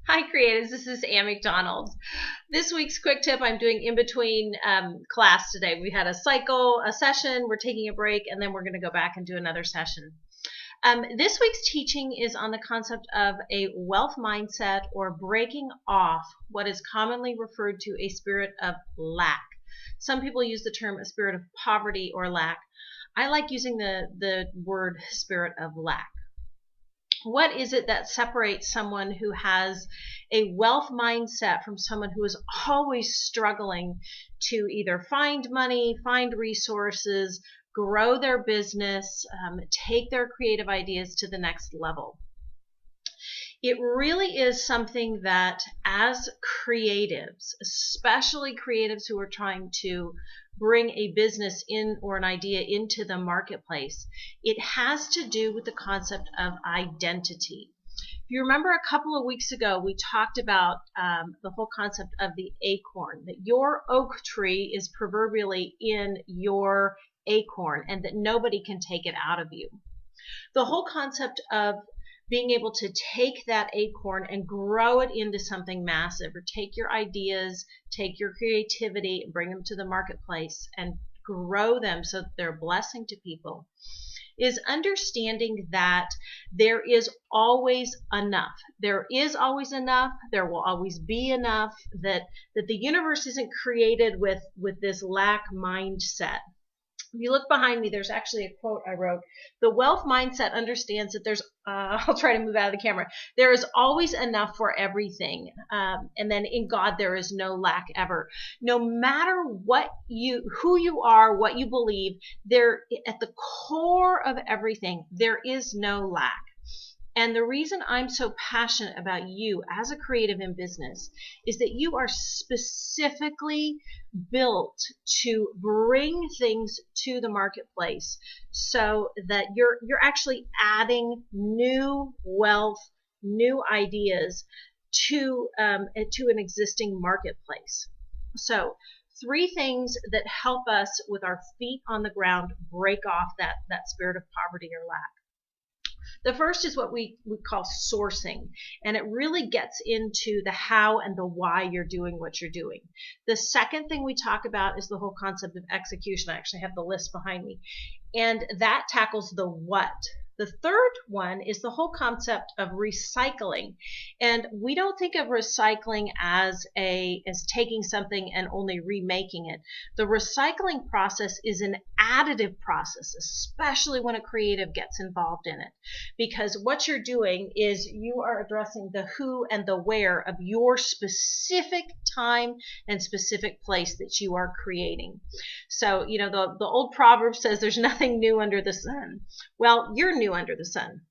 Hi creatives, this is McDonald. This week's quick tip I'm doing in between class today. We had a session, we're taking a break, and then we're going to go back and do another session. This week's teaching is on the concept of a wealth mindset, or breaking off what is commonly referred to a spirit of lack. Some people use the term a spirit of poverty or lack. I like using the word spirit of lack. What is it that separates someone who has a wealth mindset from someone who is always struggling to either find money, find resources, grow their business, take their creative ideas to the next level? It really is something that, as creatives, especially creatives who are trying to bring a business in or an idea into the marketplace, it has to do with the concept of identity. If you remember a couple of weeks ago, we talked about the whole concept of the acorn, that your oak tree is proverbially in your acorn and that nobody can take it out of you. The whole concept of being able to take that acorn and grow it into something massive, or take your ideas, take your creativity, and bring them to the marketplace and grow them so that they're a blessing to people, is understanding that there is always enough. There is always enough. There will always be enough. That the universe isn't created with this lack mindset. If you look behind me, there's actually a quote I wrote. The wealth mindset understands that there's, I'll try to move out of the camera, there is always enough for everything. And then in God, there is no lack ever. No matter who you are, what you believe, there, at the core of everything, there is no lack. And the reason I'm so passionate about you as a creative in business is that you are specifically built to bring things to the marketplace so that you're actually adding new wealth, new ideas to an existing marketplace. So 3 things that help us with our feet on the ground break off that spirit of poverty or lack. The first is what we call sourcing, and it really gets into the how and the why you're doing what you're doing. The second thing we talk about is the whole concept of execution. I actually have the list behind me, and that tackles the what. The third one is the whole concept of recycling, and we don't think of recycling as taking something and only remaking it. The recycling process is an additive process, especially when a creative gets involved in it, because what you're doing is you are addressing the who and the where of your specific time and specific place that you are creating. So, you know, the old proverb says there's nothing new under the sun. Well, you're new under the sun.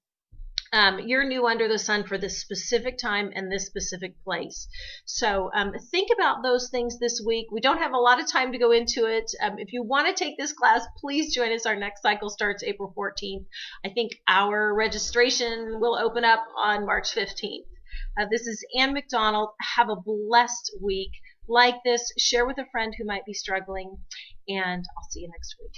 You're new under the sun for this specific time and this specific place. So think about those things this week. We don't have a lot of time to go into it. If you want to take this class, please join us. Our next cycle starts April 14th. I think our registration will open up on March 15th. This is Ann McDonald. Have a blessed week. Like this, share with a friend who might be struggling, and I'll see you next week.